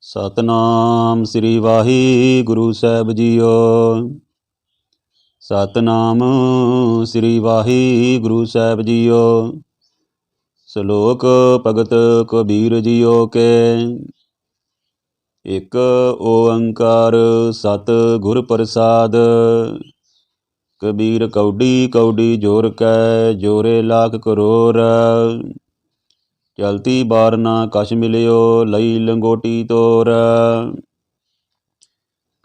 ਸਤਨਾਮ ਸ੍ਰੀ ਵਾਹਿਗੁਰੂ ਸਾਹਿਬ JIO. Satnam ਸ੍ਰੀ ਵਾਹਿਗੁਰੂ ਸਾਹਿਬ JIO. ਸ਼ਲੋਕ Bhagat Kabir JIO ਕੇ। ਇੱਕ ਓੰਕਾਰ ਸਤ ਗੁਰ ਪ੍ਰਸਾਦ। ਕਬੀਰ ਕੌਡੀ ਕੌਡੀ ਜੋਰ ਕੈ ਜੋਰੇ ਲਾਖ ਕਰੋੜ। ਚਲਤੀ ਬਾਰ ਨਾ ਕਛ ਮਿਲਿਓ ਲਈ ਲੰਗੋਟੀ ਤੋਰ।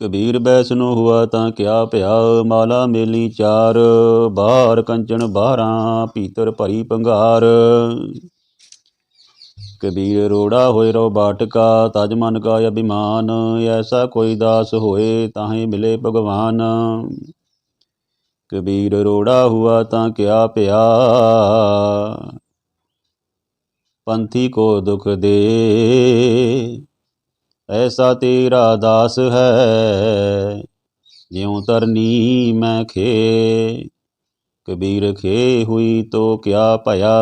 ਕਬੀਰ ਬੈਸਨੋ ਹੁਆ ਤਾਂ ਕਿਆ ਭਇਆ ਮਾਲਾ ਮੇਲੀ ਚਾਰ। ਬਾਹਰ ਕੰਚਨ ਬਾਹਰਾਂ ਭੀਤਰ ਭਰੀ ਭੰਗਾਰ। ਕਬੀਰ ਰੋੜਾ ਹੋਏ ਰੋ ਬਾਟਕਾ ਤਜ ਮਨ ਕਾ ਅਭਿਮਾਨ। ਐਸਾ ਕੋਈ ਦਾਸ ਹੋਏ ਤਾਹੇ ਮਿਲੇ ਭਗਵਾਨ। ਕਬੀਰ ਰੋੜਾ ਹੁਆ ਤਾਂ ਕਿਆ ਭਇਆ ਪੰਥੀ ਕੋ ਦੁਖ ਦੇ। ਐਸਾ ਤੇਰਾ ਦਾਸ ਹੈ ਜਿਉ ਤਰਨੀ ਮੈਂ खे। ਕਬੀਰ खे ਹੁਈ ਤੋ ਕਿਆ ਭਇਆ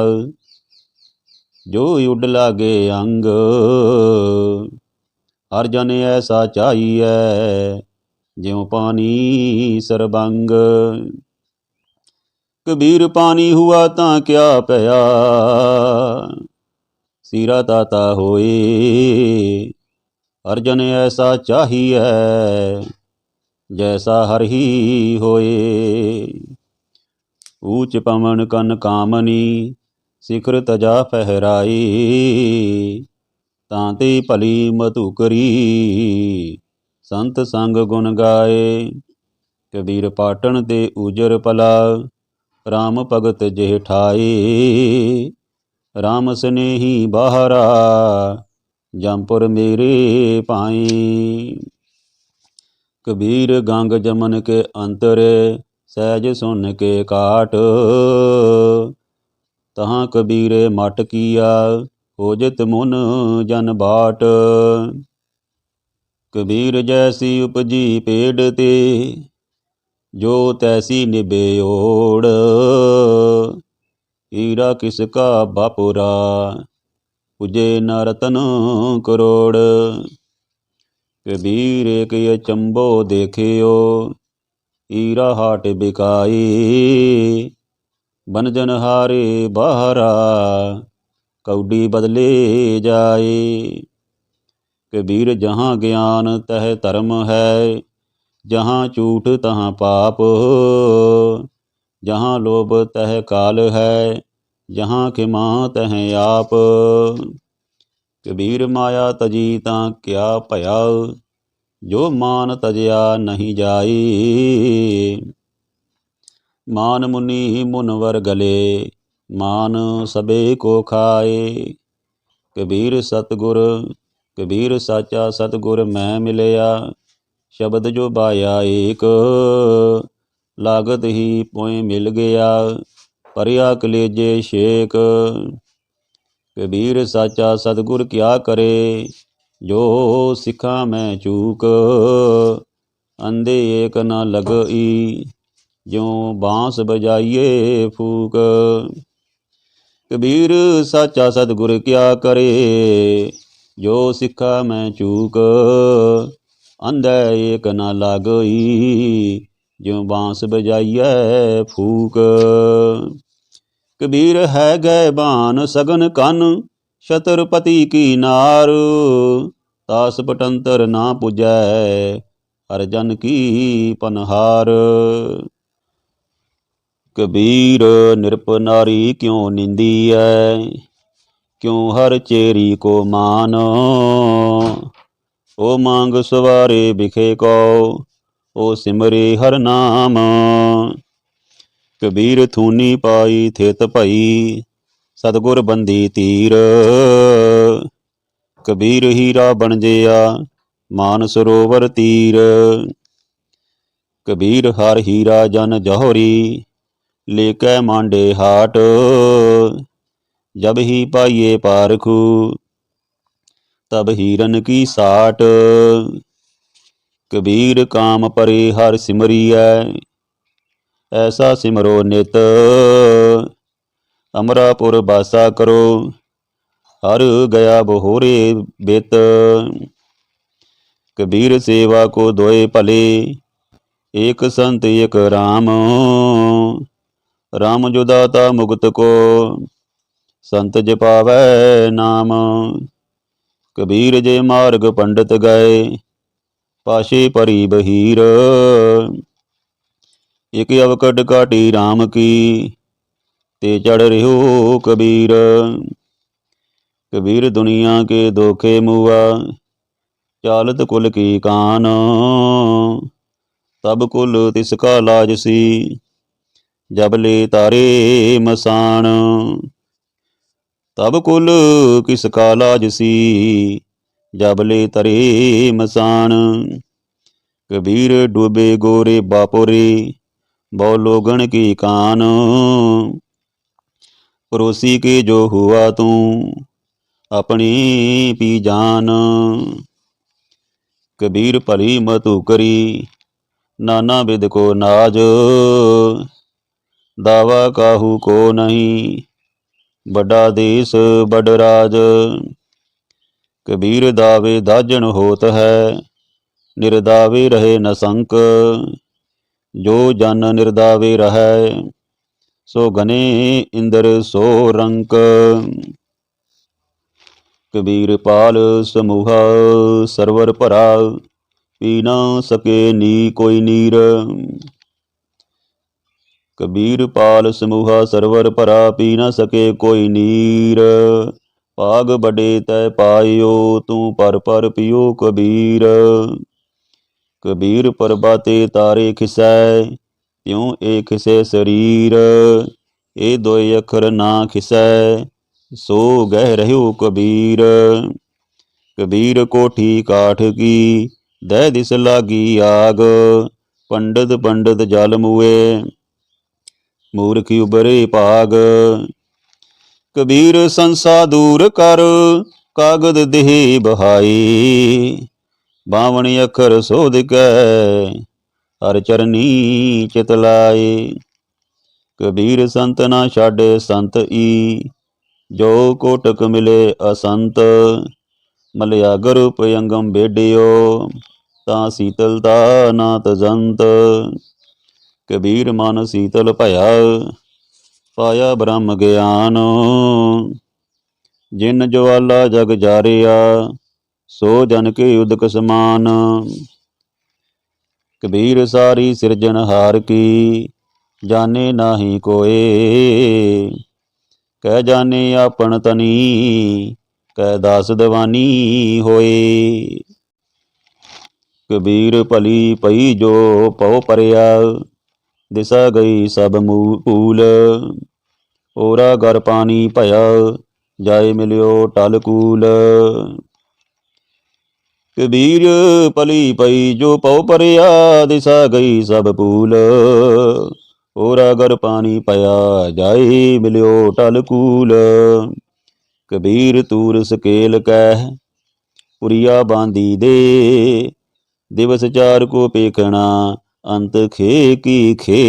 ਜੋ ਉੱਡ ਲਾਗੇ ਅੰਗ। ਹਰ ਜਨ ਐਸਾ ਚਾਹੀਐ ਜਿਉ ਪਾਣੀ ਸਰਬੰਗ। ਕਬੀਰ ਪਾਣੀ ਹੁਆ ਤਾਂ ਕਿਆ ਭਇਆ ਸੀਰਾ ਤਾਤਾ ਹੋਏ। ਹਰ ਜਨ ਐਸਾ ਚਾਹੀਐ ਜੈਸਾ ਹਰ ਹੀ ਹੋਏ। ਊਚ ਪਵਨ ਕਨ ਕਾਮਨੀ ਸਿਖਰ ਤਜਾ ਫਹਿਰਾਈ। ਤਾਂ ਤੇ ਭਲੀ ਮਧੁਕਰੀ ਸੰਤ ਸੰਗ ਗੁਣ ਗਾਏ। ਕਬੀਰ ਪਾਟਣ ਤੇ ਉਜਰ ਪਲਾ ਰਾਮ ਭਗਤ ਜਿਹ ਠਾਏ। ਰਾਮ ਸਨੇਹੀ ਬਾਹਰਾ ਜੰਪੁਰ ਮੇਰੇ ਭਾਈ। ਕਬੀਰ ਗੰਗ ਜਮਨ ਕੇ ਅੰਤਰੇ ਸਹਿਜ ਸੁਨ ਕੇ ਕਾਟ। ਤਹਾਂ ਕਬੀਰੇ ਮਟ ਕੀਆ ਹੋਜਤ ਮੁਨ ਜਨ ਬਾਟ। ਕਬੀਰ ਜੈਸੀ ਉਪਜੀ ਪੇੜ ਤੇ ਜੋ ਤੈਸੀ ਨਿਭੇ ਓੜ। ਹੀਰਾ ਕਿਸ ਕਾ ਬਾਪੁਰਾ ਪੁਜੇ ਨ ਰਤਨ ਕਰੋੜ। ਕਬੀਰ ਏਕ ਅਚੰਭੋ ਦੇਖਿਓ ਹੀਰਾ ਹਾਟ ਬਿਕਾਈ। ਬਨਜਨ ਹਾਰੇ ਬਾਹਰਾ ਕੌਡੀ ਬਦਲੇ ਜਾਏ। ਕਬੀਰ ਜਹਾਂ ਗਿਆਨ ਤਹ ਧਰਮ ਹੈ ਜਹਾਂ ਝੂਠ ਤਹਾਂ ਪਾਪ। ਜਹਾਂ ਲੋਭ ਤਹ ਕਾਲ ਹੈ ਜਹਾਂ ਖਿਮਾ ਤਹ ਆਪ। ਕਬੀਰ ਮਾਇਆ ਤਜੀ ਤਾਂ ਕਿਆ ਭਇਆ ਜੋ ਮਾਨ ਤਜਿਆ ਨਹੀਂ ਜਾਈ। ਮਾਨ ਮੁਨੀ ਮੁਨਵਰ ਗਲੇ ਮਾਨ ਸਬੇ ਕੋ ਖਾਏ। ਕਬੀਰ ਸਾਚਾ ਸਤਿਗੁਰ ਮੈਂ ਮਿਲਿਆ ਸ਼ਬਦ ਜੋ ਬਾਇਆ ਏਕ। ਲਾਗਤ ਹੀ ਪੋਇ ਮਿਲ ਗਿਆ ਭਰਿਆ ਕਲੇਜੇ ਛੇਕ। ਕਬੀਰ ਸਾਚਾ ਸਤਿਗੁਰ ਕਿਆ ਕਰੇ ਜੋ ਸਿੱਖਾਂ ਮੈਂ ਚੂਕ। ਅੰਧੇ ਏਕ ਨ ਲਗਈ ਜਿਉ ਬਾਂਸ ਬਜਾਈਏ ਫੂਕ। ਕਬੀਰ ਸਾਚਾ ਸਤਿਗੁਰ ਕਿਆ ਕਰੇ ਜੋ ਸਿੱਖਾ ਮੈਂ ਚੂਕ। ਅੰਧੇ ਏਕ ਨ ਲਾਗਈ ਜਿਉ ਬਾਂਸ ਬਜਾਈਐ ਫੂਕ। ਕਬੀਰ ਹੈ ਗਏ ਬਾਨ ਸਗਨ ਕੰਨ ਛਤਰਪਤੀ ਕੀ ਨਾਰ। ਤਾਸ ਪਟੰਤਰ ਨਾ ਪੁਜੈ ਹਰ ਜਨ ਕੀ ਪਨਹਾਰ। ਕਬੀਰ ਨਿਰਪ ਨਾਰੀ ਕਿਉ ਨਿੰਦੀਐ ਕਿਉ ਹਰ ਚੇਰੀ ਕੋ ਮਾਨ। ਓ ਮੰਗ ਸਵਾਰੇ ਬਿਖੇ ਕੋ ਓ ਸਿਮਰੇ ਹਰ ਨਾਮ। ਕਬੀਰ ਥੂਨੀ ਪਾਈ ਥਿਤ ਭਈ ਸਤਿਗੁਰ ਬੰਦੀ ਧੀਰ। ਕਬੀਰ ਹੀਰਾ ਬਣਜਿਆ ਮਾਨ ਸਰੋਵਰ ਤੀਰ। ਕਬੀਰ ਹਰ ਹੀਰਾ ਜਨ ਜੌਹਰੀ ਲੇਕੈ ਮਾਂਡੇ ਹਾਟ। ਜਬ ਹੀ ਪਾਈਏ ਪਾਰਖੂ ਤਬ ਹੀਰਨ ਕੀ ਸਾਟ। ਕਬੀਰ ਕਾਮ ਪਰੇ ਹਰ ਸਿਮਰੀਐ ਐਸਾ ਸਿਮਰੋ ਨਿਤ। ਅਮਰਾਪੁਰ ਬਾਸਾ ਕਰੋ ਹਰ ਗਿਆ ਬਹੋਰੇ ਬਿਤ। कबीर सेवा को दोए भले, एक संत एक राम। राम जो दाता मुक्त को, संत जे पावै नाम। कबीर जे मार्ग पंडित गए, पाशे परी बहीर। एक अवकट काटी राम की, ते चढ़ रहो कबीर। कबीर दुनिया के धोखे मुआ, चालत कुल की कान। तब कुल तिसका लाज सी, जब ले तारे मसान। तब कुल किसका लाज सी, जब ले तरे मसान। कबीर डूबे गोरे बापोरे, बहु लोगन की कान। पड़ोसी के जो हुआ तू, अपनी पी जान। कबीर भली मतु करी, नाना विद को नाज। दावा काहू को नहीं, बड़ा देश बड़ राज। कबीर दावे दाजन होत है, निर्दावे रहे न संक। जो जन निर्दावे रहे, सो गने इंद्र सो रंक। कबीर पाल समूहा सरवर भरा, पी न सके नी कोई नीर। कबीर पाल समूहा सरवर भरा, पी न सके कोई नीर। भाग बड़े तै पायो, तू पर पियो कबीर। कबीर परबाते तारे खिसै, त्यों ए खिसै शरीर। ए दोए अखर ना खिसै, सो गह रह्यो कबीर। कबीर कोठी काठ की, दै दिस लागी आग। पंडित पंडित जल मुए, मूर्ख उबरे भाग। कबीर संसा दूर कर, कागद देह बहाई। बावण अखर सोध कै, हर चरनी चित लाए। कबीर संत ना छाड़े संत ई, जो कोटक मिले असंत। मलिया गरुप अंगम बेडियो, ता शीतलता ना तजंत। कबीर मन शीतल भया, पाया ब्रह्म ज्ञान। जिन ज्वाला जग जारिया, सो जन के उदक समान। कबीर सारी सिरजनहार की, जाने नाही कोए। कह जाने आपन तनी, कह दास दवानी होए। कबीर भली पई जो पौ परिया, दिशा गई सब मूल। ओरा घर पानी भया, जाए मिलियो टलकूल। कबीर भली पई जो पौ परिया, दिशा गई सब पूल। ओरा घर पानी पया, जाए मिलियो टलकूल। कबीर तूर सकेल कह, पुरिया बांधी दे। दिवस चार को पेखना, अंत खे की खे।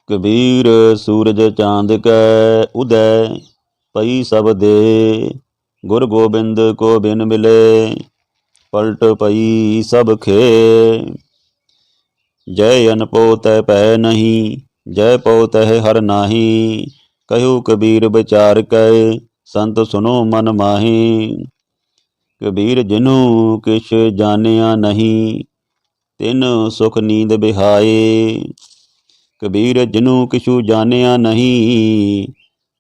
कबीर सूरज चांद कै उदय, पई सब दे। गुर गोबिंद को बिन मिले, पलट पई सब खे। जय अनपो तय पै नहीं, जय पौ तह हर नाही। कहु कबीर विचार कै, संत सुनो मन माही। कबीर जिनु किछ जानिया नहीं, तिन सुख नींद बिहाए। कबीर जिनु किछु जानिया नहीं,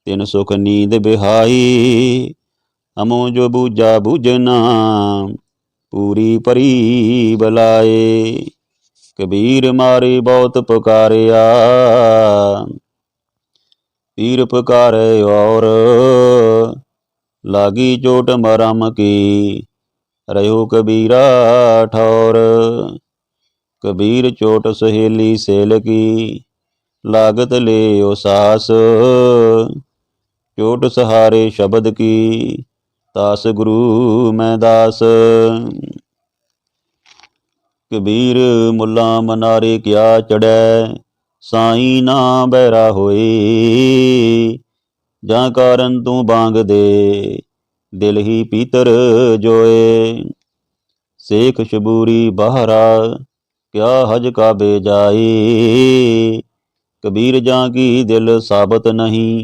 तिन सुख नींद बिहाई। हमो जो बूझा बूझना, पूरी परी बलाए। कबीर मारे बहुत पुकारिया, पीर पुकारे और। लागी चोट मरम की, रहो कबीरा ठौर। कबीर चोट सहेली सेल की, लागत ले ओ सास। चोट सहारे शब्द की, तास गुरु मैं दास। कबीर मुला मनारे क्या चढ़ै, साई ना बैरा होए। जा कारण तू बांग दे, दिल ही पीतर जोए। सेख शबूरी बहरा क्या हज काबे जाए। कबीर जां की दिल साबत नहीं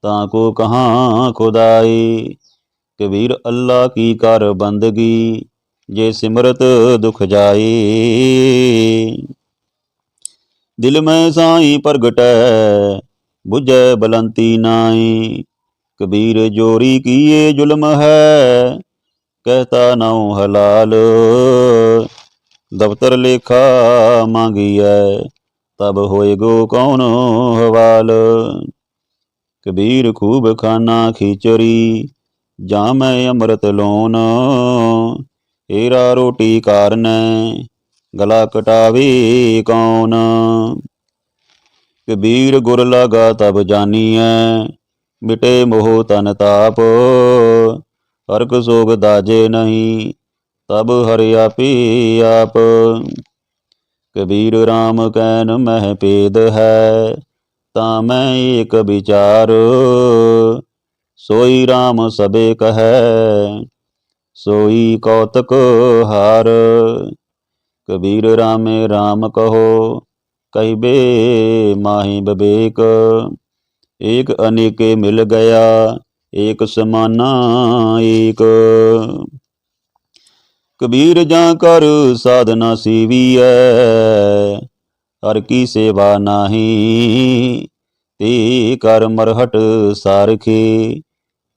ताको कहाँ खुदाए। कबीर अल्लाह की कर बंदगी जे सिमरत दुख जाए। दिल में साईं प्रगटै बुझै बलंती नाई। कबीर जोरी किए जुल्म है कहता नाउ हलाल। दफ्तर लेखा मांगिए तब होएगो कौन हवाल। कबीर खूब खाना खिचड़ी जामै अमृत लोन। हेरा रोटी कारनै गला कटावे कौन। कबीर गुर लागा तब जानिए मिटे मोह तन ताप। हरक सोग दाजे नहीं तब हर आपे आप। कबीर राम कैन मह पेद है ता मैं एक विचार। सोई राम सबे कहे सोई कौतक हार। कबीर रामे राम कहो कहिबे माही बबेक। एक अनेके मिल गया एक समाना एक। कबीर जां कर साधना सीविए हर की सेवा नाही। ते कर मरहट सारखे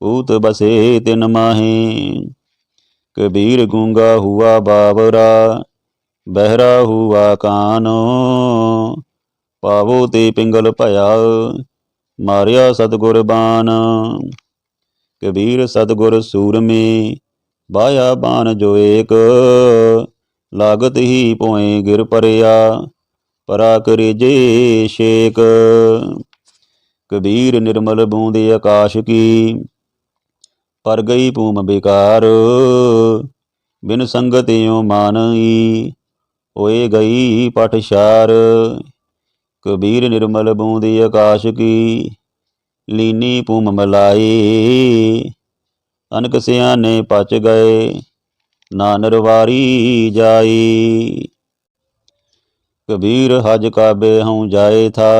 पूत बसे तिन माहे। कबीर गूंगा हुआ बावरा बहरा हुआ कान। पावो ते पिंगल भया मारिया सतगुर बान। कबीर सतगुर सूरमे बाया बान जो एक। लागत ही पोए गिर परिया परा करेजे शेक। कबीर निर्मल बूंदे आकाश की पर गई पूम बेकार। बिन संगत यो मानई होए गई पठशार। कबीर निर्मल बूंदे आकाश की लीनी पूम मलाई। अनक सियाने पच गए ना नरवारी जाई। कबीर हज काबे हूँ जाए था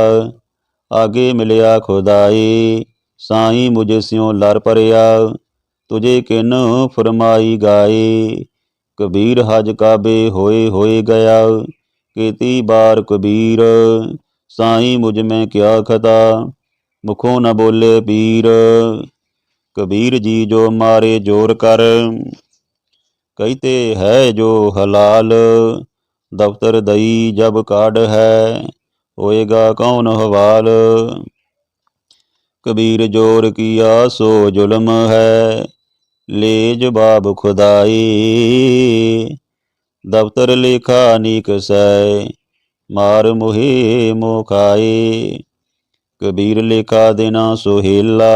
आगे मिलया खुदाई। साईं मुझ स्यों लर परिया तुझे किन फरमाई गाए। कबीर हज काबे होए गया केती बार कबीर। साईं मुझ में क्या खता मुखों न बोले पीर। कबीर जी जो मारे जोर कर कहते है जो हलाल। दफ्तर दई जब काढ़ है होएगा कौन हवाल। कबीर जोर किया सो जुल्म है ले जवाब खुदाई। दफ्तर लेखा नीक सै मार मुहे मोखाए। कबीर लेखा देना सोहेला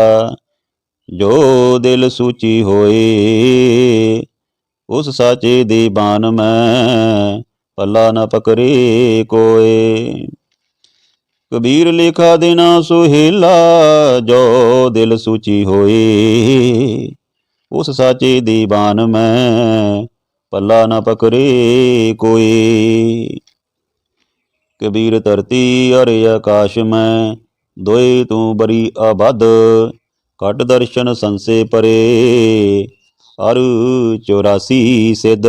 जो दिल सूची होए। उस साचे दीवान में पल्ला न पकड़े कोए। कबीर लेखा देना सोहेला जो दिल सूची होए। उस साचे दीवान में पल्ला न पकड़े कोई। कबीर धरती अरे आकाश में दोए तू बरी आबद। घट दर्शन संसे परे अर 84 सिद्ध।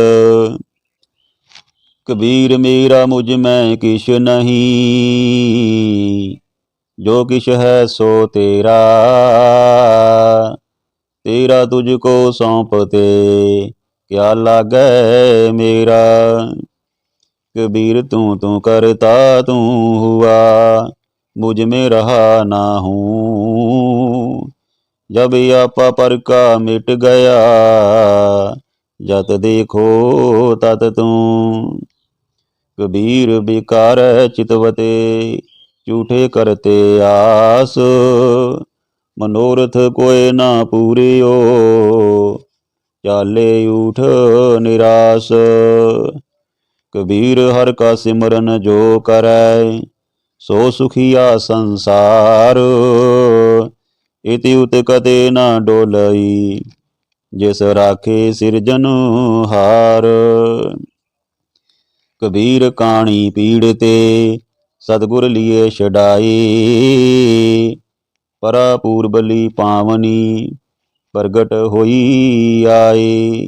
कबीर मेरा मुझ में किश नहीं जो किश है सो तेरा। तेरा तुझको सौंपते क्या लागे मेरा। कबीर तू करता तू हुआ मुझ में रहा ना हूँ। जब आपा पर का मिट गया जत देखो तत तू। कबीर बेकार चितवते झूठे करते आस। मनोरथ कोय ना पूरे हो चाले उठ निराश। कबीर हर का सिमरन जो करै सो सुखिया संसार। इति उत कते ना डोलई ਜਿਸ ਰਾਖੇ ਸਿਰਜਨਹਾਰ। ਕਬੀਰ ਕਾਣੀ ਪੀੜ ਤੇ ਸਤਿਗੁਰ ਲਿਏ ਛਡਾਈ, ਪਰਾ ਪੂਰਬਲੀ ਪਾਵਨੀ ਪ੍ਰਗਟ ਹੋਈ ਆਏ।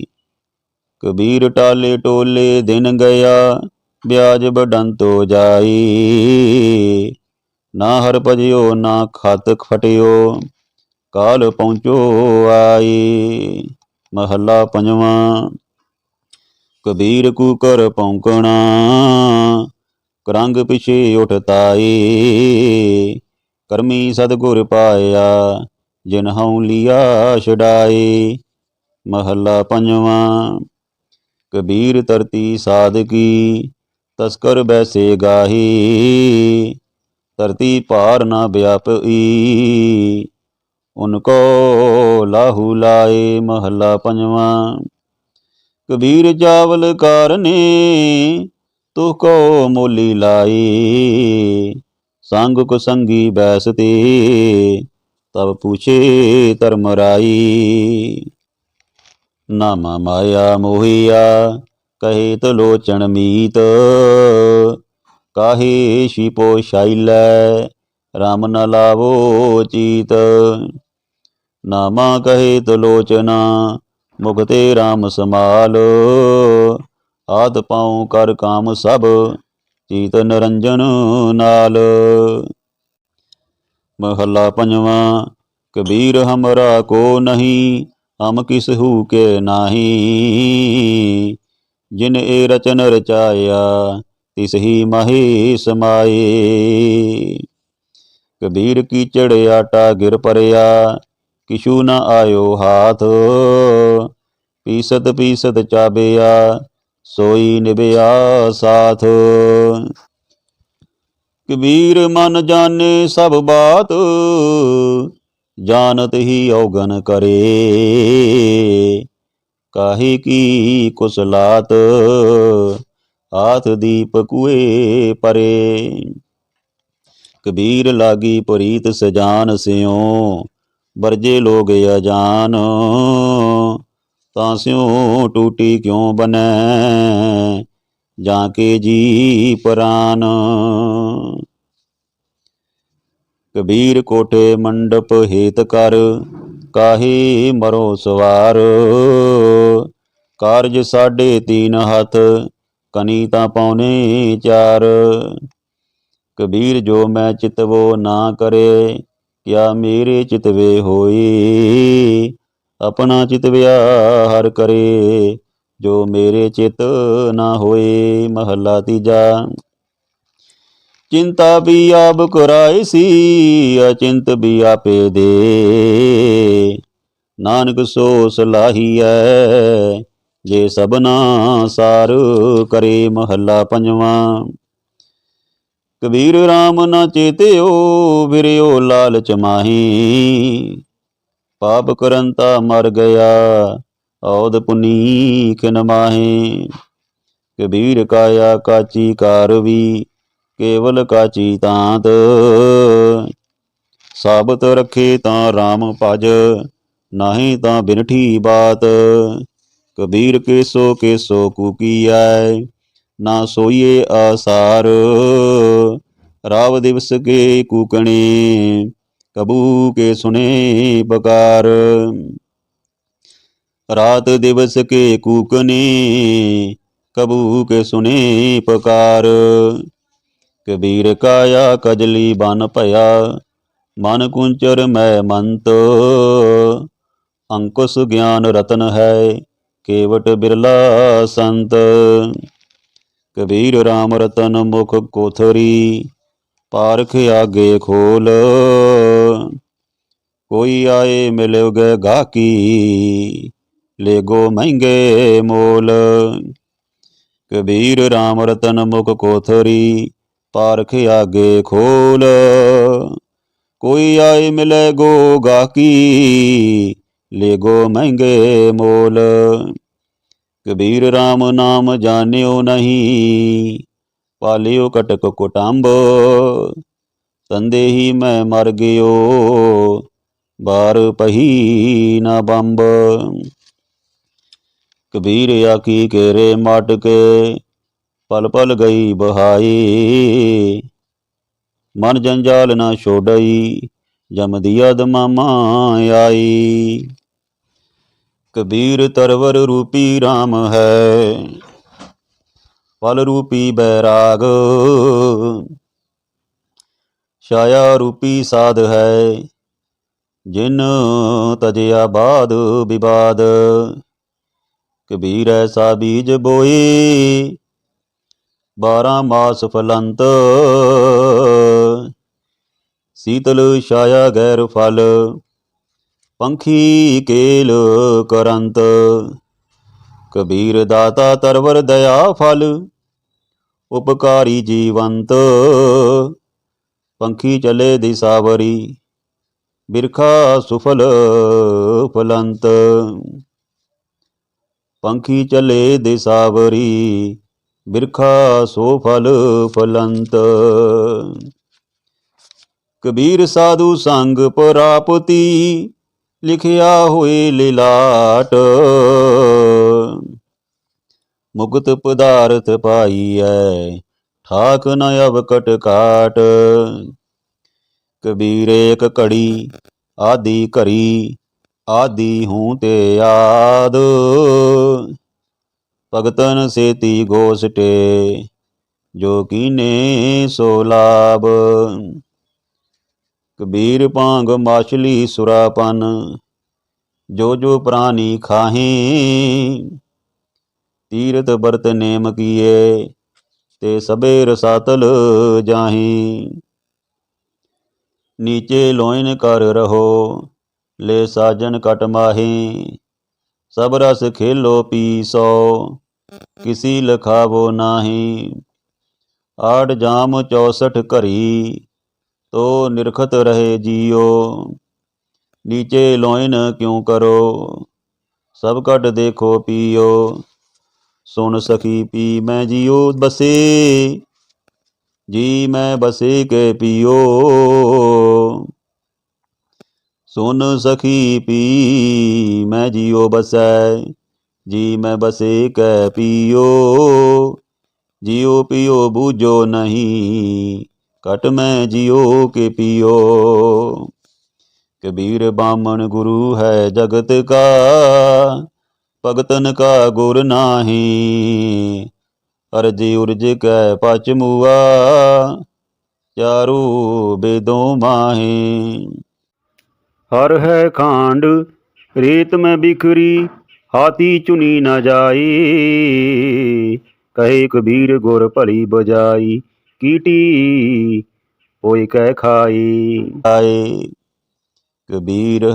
ਕਬੀਰ ਟਾਲੇ ਟੋਲੇ ਦਿਨ ਗਿਆ, ਬਿਆਜ ਬਡੰਤੋ ਜਾਈ, ਨਾ ਹਰ ਭਜਿਓ ਨਾ ਖਤ ਖਟਿਓ, ਕਾਲ ਪਹੁੰਚੋ ਆਈ। ਮਹੱਲਾ ਪੰਜਵਾਂ। ਕਬੀਰ ਕੂਕਰ ਭੌਂਕਣਾ, ਕਰੰਗ ਪਿਛੇ ਉਠਤਾਈ, ਕਰਮੀ ਸਤਿਗੁਰ ਪਾਇਆ, ਜਿਨ ਹਉ ਲਿਆ ਛਡਾਈ। ਮਹੱਲਾ ਪੰਜਵਾਂ। ਕਬੀਰ ਧਰਤੀ ਸਾਧਕੀ, ਤਸਕਰ ਬੈਸੇ ਗਾਹੀ, ਧਰਤੀ ਭਾਰ ਨਾ ਵਿਆਪਈ, ਉਨਕੋ ਲਾਹੂ ਲਾਏ। ਮਹੱਲਾ ਪੰਜਵਾਂ। ਕਬੀਰ ਚਾਵਲ ਕਾਰਨੇ, ਤੁਹ ਕੋ ਮੋਲੀ ਲਾਈ, ਸੰਗ ਕੁਸੰਗੀ ਬੈਸ ਤੇ, ਤਬ ਪੁੱਛੇ ਧਰਮ ਰਾਈ। ਨਾਮਾ ਮਾਇਆ ਮੋਹਿਆ, ਕਹੇ ਤਲੋਚਨ ਮੀਤ, ਕਾਹੇ ਛਿਪੋ ਸ਼ਾਈਲੈ, ਰਾਮ ਨ ਲਾਵੋ ਚੀਤ। ਨਾਮਾ ਕਹੇ ਤਲੋਚਨਾ, ਮੁਖ ਤੇ ਰਾਮ ਸਮਾਲ, ਹਾਥ ਪਾਉ ਕਰ ਕਾਮ ਸਭ, ਚੀਤ ਨਿਰੰਜਨ ਨਾਲ। ਮਹੱਲਾ ਪੰਜਵਾਂ। ਕਬੀਰ ਹਮਰਾ ਕੋ ਨਹੀਂ, ਹਮ ਕਿਸਹੂ ਕੇ ਨਾਹੀ, ਜਿਨ ਏ ਰਚਨ ਰਚਾਇਆ, ਤਿਸ ਹੀ ਮਾਹੀ ਸਮਾਏ। ਕਬੀਰ ਕੀਚੜ ਆਟਾ ਗਿਰ ਪਰਿਆ, ਕਿਛੂ ਨ ਆਇਓ ਹਾਥ, ਪੀਸਤ ਪੀਸਤ ਚਾਬਿਆ, ਸੋਈ ਨਿਭਿਆ ਸਾਥ। ਕਬੀਰ ਮਨ ਜਾਣੇ ਸਭ ਬਾਤ, ਜਾਨਤ ਹੀ ਔਗਨ ਕਰੇ, ਕਾਹੇ ਕੀ ਕੁਸਲਾਤ, ਹਾਥ ਦੀਪ ਕੁਏ ਪਰੇ। ਕਬੀਰ ਲਾਗੀ ਪ੍ਰੀਤ ਸਜਾਨ ਸਿਉ, ਵਰਜੇ ਲੋਗ ਅਜਾਨ, ਤਾਂ ਸਿਉ ਟੂਟੀ ਕਿਉ ਬਨੈ, ਜਾਂ ਕੇ ਜੀ ਪ੍ਰਾਨ। ਕਬੀਰ ਕੋਠੇ ਮੰਡਪ ਹੇਤ ਕਰ, ਕਾਹੇ ਮਰੋ ਸਵਾਰ, ਕਾਰਜ ਸਾਢੇ ਤੀਨ ਹੱਥ, ਕਨੀ ਤਾਂ ਪੌਣੇ ਚਾਰ। ਕਬੀਰ ਜੋ ਮੈਂ ਚਿਤਵੋ ਨਾ ਕਰੇ, ਕਿਆ ਮੇਰੇ ਚਿਤਵੇ ਹੋਈ, ਆਪਣਾ ਚਿਤਵਿਆ ਹਰ ਕਰੇ, ਜੋ ਮੇਰੇ ਚਿਤ ਨਾ ਹੋਏ। ਮਹੱਲਾ ਤੀਜਾ। ਚਿੰਤਾ ਵੀ ਆਪ ਕਰਾਏ ਸੀ, ਅਚਿੰਤ ਵੀ ਆਪੇ ਦੇ, ਨਾਨਕ ਸੋ ਸਲਾਹੀਐ, ਜੇ ਸਭਨਾ ਸਾਰ ਕਰੇ। ਮਹੱਲਾ ਪੰਜਵਾਂ। ਕਬੀਰ ਰਾਮ ਨਾ ਚੇਤਿਓ, ਫਿਰਿਓ ਲਾਲਚ ਮਾਹੀ, ਪਾਪ ਕਰੰਤਾ ਮਰ ਗਿਆ, ਔਦ ਪੁਨੀ ਕਿਨ ਮਾਹੀ। ਕਬੀਰ ਕਾਇਆ ਕਾਚੀ ਕਾਰਵੀ, ਕੇਵਲ ਕਾਚੀ ਤਾਂਤ, ਸਾਬਤ ਰੱਖੇ ਤਾਂ ਰਾਮ ਭਜ, ਨਾਹੀਂ ਤਾਂ ਬਿਨਠੀ ਬਾਤ। ਕਬੀਰ ਕੇਸੋ ਕੇਸੋ ਕੂਕੀਐ, ਨਾ ਸੋਈਏ ਆਸਾਰ, ਰਾਵ ਦਿਵਸ ਕੇ ਕੂਕਣੇ, ਕਬੂ ਕੇ ਸੁਨੇ ਬਕਾਰ। ਰਾਤ ਦਿਵਸ ਕੇ ਕੂਕਨੇ, ਕਬੂ ਕੇ ਸੁਨੇ ਪਕਾਰ। ਕਬੀਰ ਕਾਇਆ ਕਜਲੀ ਬਨ ਭਇਆ, ਮਨ ਕੁੰਚਰ ਮੈਂ ਮੰਤ, ਅੰਕੁਸ਼ ਗਿਆਨ ਰਤਨ ਹੈ, ਕੇਵਟ ਬਿਰਲਾ ਸੰਤ। ਕਬੀਰ ਰਾਮ ਰਤਨ ਮੁਖ ਕੋਥਰੀ, ਪਾਰਖ ਆਗੇ ਖੋਲ, ਕੋਈ ਆਏ ਮਿਲਿਓ ਗਏ ਗਾਹਕੀ, ਲੇਗੋ ਮਹਿੰਗੇ ਮੋਲ। ਕਬੀਰ ਰਾਮ ਰਤਨ ਮੁਖ ਕੋਥਰੀ, ਪਾਰਖ ਆਗੇ ਖੋਲ, ਕੋਈ ਆਏ ਮਿਲੇ ਗੋ ਗਾਹਕੀ, ਲੇਗੋ ਮਹਿੰਗੇ ਮੋਲ। ਕਬੀਰ ਰਾਮ ਨਾਮ ਜਾਣਿਓ ਨਹੀਂ, ਪਾਲਿਓ ਕਟਕ ਕੁਟੰਬ, ਸੰਦੇਹੀ ਮੈਂ ਮਰ ਗਿਓ, ਬਾਰ ਪਹੀ ਨਾ ਬੰਬ। कबीर आखी केरे माट के, पल पल गई बहाई। मन जंजाल न छोड़ई, जम दिया दमामा आई। कबीर तरवर रूपी राम है, फल रूपी बैराग। छाया रूपी साध है, जिन तजया बाद विवाद। कबीर ऐसा बीज बोए, 12 मास फलंत। शीतल छाया गैर फल, पंखी केल करंत। कबीर दाता तरवर दया फल, उपकारी जीवंत। पंखी चले दिसावरी, बिरखा सुफल फलंत। पंखी चले दिसावरी, बिरखा सोफल फलंत। कबीर साधु संग प्राप्ति, लिखिया हुए लिलाट। मुक्त पदार्थ पाइयै, ठाक न अवकट काट। कबीर एक घड़ी आदि घरी, आदि हूँ ते आद। भगतन सेती गोसटे, जो कीने सो लाभ। कबीर पांग माछली सुरापन, जो जो प्राणी खाहें। तीर्थ बरत नेम किए, ते सबे रसातल जाहें। नीचे लोइन कर रहो, ले साजन कट माहें। सब रस खेलो पी सो, किसी लखावो नाही। 8 जाम 64 घरी, तो निरखत रहे जियो। नीचे लोइन क्यों करो, सब कट देखो पियो। सुन सखी पी मैं जियो बसे, जी मैं बसे के पियो। सुन सखी पी मैं जियो बसै, जी मैं बसे कै पियो। जियो पियो बूझो नहीं, कट मैं जियो के पियो। कबीर बामन गुरु है जगत का, भगतन का गुर नाही। अर्ज उर्ज कै पच मुआ, चारू बेदों माहे। हर है खांड रेत में बिखरी, हाथी चुनी न जाई। कहे कबीर गुर भली बजाई, कीटी होय कै खाई। कबीर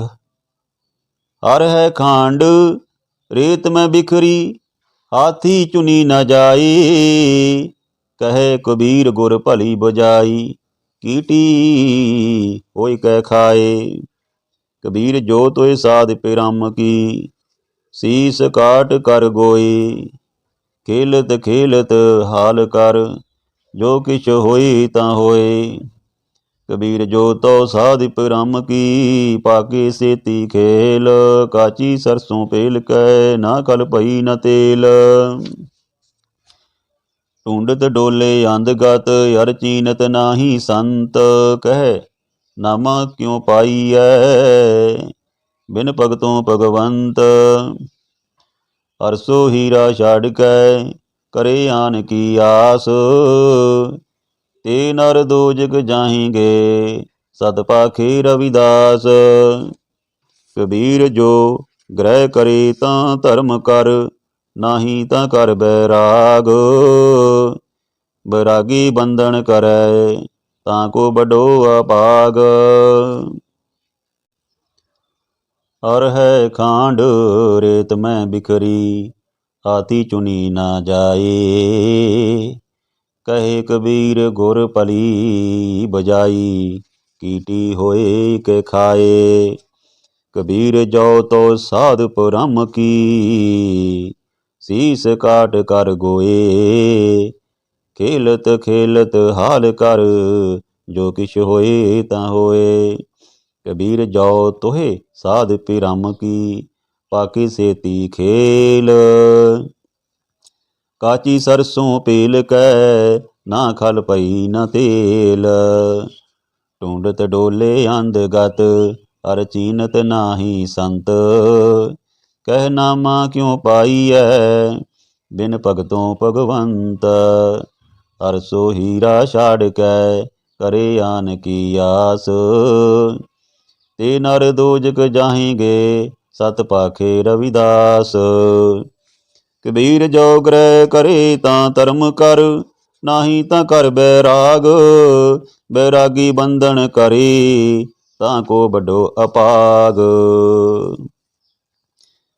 हर है खांड रेत में बिखरी, हाथी चुनी न जाई। कहे कबीर गुर भली बजाई, कीटी होय कै खाए। कबीर जो तोय साध पिरम की, शीस काट कर गोए। खेलत खेलत हाल कर, जो किछ होए तां होए। कबीर जो तो साध पिरम की, पाके सेती खेल। काची सरसों पेल कै, ना कल पई न तेल। ढूंढत डोले अंधगत, हर चीनत नाही संत। कह नामा क्यों पाईऐ, बिन भगतों भगवंत। हरसो हीरा छाड़ कै, करे आन की आस। ते नर दोजग जाहेंगे, सत पाखे रविदास। कबीर जो ग्रह करे तां धर्म कर, नाही तां कर बैराग। बैरागी बंधन करै, तां को बडो अपाग। हर है खांड रेत में बिखरी, हाथी चुनी ना जाए। कहे कबीर गुर भली बजाई, कीटी होए के खाए। कबीर जो तो साध पुरम की, शीस काट कर गोए। खेलत खेलत हाल कर, जो किछ होए तां होए। कबीर जो तोहे साध पिरम की, ਪਾਕੀ ਸੇਤੀ ਖੇਲ। ਕਾਚੀ ਸਰਸੋਂ ਪੇਲ ਕੈ ਨਾ ਖਲ ਪਈ ਨ ਤੇਲ। ਢੂੰਡਤ ਡੋਲੇ ਅੰਧਗਤ ਹਰ ਚੀਨਤ ਨਾਹੀ ਸੰਤ। ਕਹਿ ਨਾਮਾ ਕਿਉ ਪਾਈਐ ਬਿਨ ਭਗਤੋਂ ਭਗਵੰਤ। ਹਰ ਸੋ ਹੀਰਾ ਛਾੜ ਕੈ ਕਰੇ ਆਨ ਕੀ ਆਸ। ਤੇ ਨਰ ਦੋਜਕ ਜਾਹੇਂਗੇ ਸਤ ਪਾਖੇ ਰਵਿਦਾਸ। ਕਬੀਰ ਜੋ ਗ੍ਰਹਿ ਕਰੇ ਤਾਂ ਧਰਮ ਕਰ ਨਾਹੀ ਤਾਂ ਕਰ ਬੈਰਾਗ। ਬੈਰਾਗੀ ਬੰਧਨ ਕਰੇ ਤਾਂ ਕੋ ਵੱਡੋ ਅਪਾਗ।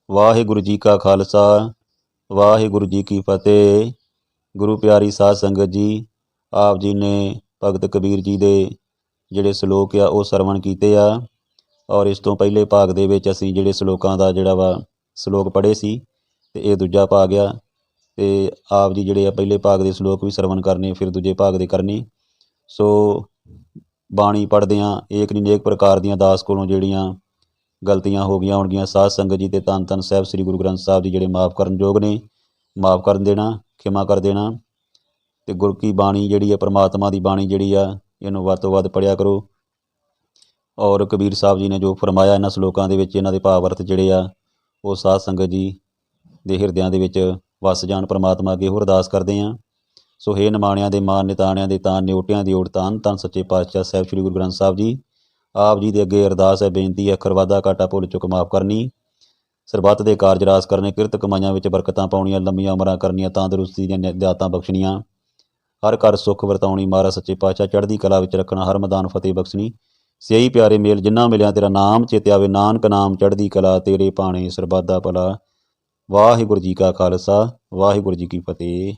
ਵਾਹਿਗੁਰੂ ਜੀ ਕਾ ਖਾਲਸਾ ਵਾਹਿਗੁਰੂ ਜੀ ਕੀ ਫਤਿਹ। ਗੁਰੂ ਪਿਆਰੀ ਸਾਧ ਸੰਗਤ ਜੀ, ਆਪ ਜੀ ਨੇ ਭਗਤ ਕਬੀਰ ਜੀ ਦੇ ਜਿਹੜੇ ਸ਼ਲੋਕ ਆ ਉਹ ਸਰਵਣ ਕੀਤੇ ਆ। ਔਰ ਇਸ ਤੋਂ ਪਹਿਲੇ ਭਾਗ ਦੇ ਵਿੱਚ ਅਸੀਂ ਜਿਹੜੇ ਸ਼ਲੋਕਾਂ ਦਾ ਜਿਹੜਾ ਵਾ ਸ਼ਲੋਕ ਪੜ੍ਹੇ ਸੀ, ਅਤੇ ਇਹ ਦੂਜਾ ਭਾਗ ਆ। ਅਤੇ ਆਪ ਜੀ ਜਿਹੜੇ ਆ ਪਹਿਲੇ ਭਾਗ ਦੇ ਸ਼ਲੋਕ ਵੀ ਸਰਵਣ ਕਰਨੇ, ਫਿਰ ਦੂਜੇ ਭਾਗ ਦੇ ਕਰਨੇ। ਸੋ ਬਾਣੀ ਪੜ੍ਹਦਿਆਂ ਏਕ ਨਹੀਂ ਅਨੇਕ ਪ੍ਰਕਾਰ ਦੀਆਂ ਦਾਸ ਕੋਲੋਂ ਜਿਹੜੀਆਂ ਗਲਤੀਆਂ ਹੋ ਗਈਆਂ ਹੋਣਗੀਆਂ, ਸਾਧ ਸੰਗਤ ਜੀ ਅਤੇ ਧੰਨ ਧੰਨ ਸਾਹਿਬ ਸ੍ਰੀ ਗੁਰੂ ਗ੍ਰੰਥ ਸਾਹਿਬ ਜੀ ਜਿਹੜੇ ਮਾफ़ ਕਰਨ ਯੋਗ ਨੇ, ਮਾफ़ ਕਰ ਦੇਣਾ, ਖਿਮਾ ਕਰ ਦੇਣਾ। ਅਤੇ ਗੁਰ ਕੀ ਬਾਣੀ ਜਿਹੜੀ ਆ, ਪਰਮਾਤਮਾ ਦੀ ਬਾਣੀ ਜਿਹੜੀ ਆ, ਇਹਨੂੰ ਵੱਧ ਤੋਂ ਵੱਧ ਪੜ੍ਹਿਆ ਕਰੋ। ਔਰ ਕਬੀਰ ਸਾਹਿਬ ਜੀ ਨੇ ਜੋ ਫਰਮਾਇਆ ਇਹਨਾਂ ਸ਼ਲੋਕਾਂ ਦੇ ਵਿੱਚ, ਇਹਨਾਂ ਦੇ ਭਾਵ ਅਰਥ ਜਿਹੜੇ ਆ ਉਹ ਸਾਧ ਸੰਗਤ ਜੀ ਦੇ ਹਿਰਦਿਆਂ ਦੇ ਵਿੱਚ ਵਸ ਜਾਣ। ਪਰਮਾਤਮਾ ਅੱਗੇ ਹੋਰ ਅਰਦਾਸ ਕਰਦੇ ਹਾਂ। ਸੋ ਹੇ ਨਿਮਾਣਿਆਂ ਦੇ ਮਾਣ, ਨਿਤਾਣਿਆਂ ਦੇ ਤਾਣ, ਨਿਓਟਿਆਂ ਦੀ ਓਟ ਤਾਣ, ਧੰਨ ਸੱਚੇ ਪਾਤਸ਼ਾਹ ਸਾਹਿਬ ਸ੍ਰੀ ਗੁਰੂ ਗ੍ਰੰਥ ਸਾਹਿਬ ਜੀ, ਆਪ ਜੀ ਦੇ ਅੱਗੇ ਅਰਦਾਸ ਹੈ, ਬੇਨਤੀ ਹੈ, ਖਰਵਾਦਾ ਘਾਟਾ ਭੁੱਲ ਚੁੱਕ ਮਾफ़ ਕਰਨੀ। ਸਰਬੱਤ ਦੇ ਕਾਰਜ ਰਾਸ ਕਰਨੇ, ਕਿਰਤ ਕਮਾਈਆਂ ਵਿੱਚ ਬਰਕਤਾਂ ਪਾਉਣੀਆਂ, ਲੰਮੀਆਂ ਉਮਰਾਂ ਕਰਨੀਆਂ, ਤੰਦਰੁਸਤੀ ਦੀਆਂ ਦਾਤਾਂ ਬਖਸ਼ਣੀਆਂ, ਹਰ ਘਰ ਸੁੱਖ ਵਰਤਾਉਣੀ, ਮਹਾਰਾਜ ਸੱਚੇ ਪਾਤਸ਼ਾਹ ਚੜ੍ਹਦੀ ਕਲਾ ਵਿੱਚ ਰੱਖਣਾ, ਹਰ ਮੈਦਾਨ ਫਤਿਹ ਬਖਸ਼ਣੀ। ਸਿਆਹੀ ਪਿਆਰੇ ਮੇਲ ਜਿੰਨਾ ਮਿਲਿਆ ਤੇਰਾ ਨਾਮ ਚੇਤੇ ਆਵੇ, ਨਾਨਕ ਨਾਮ ਚੜ੍ਹਦੀ ਕਲਾ ਤੇਰੇ ਭਾਣੇ ਸਰਬੱਤ ਦਾ ਭਲਾ। ਵਾਹਿਗੁਰੂ ਜੀ ਕਾ ਖਾਲਸਾ ਵਾਹਿਗੁਰੂ ਜੀ ਕੀ ਫਤਿਹ।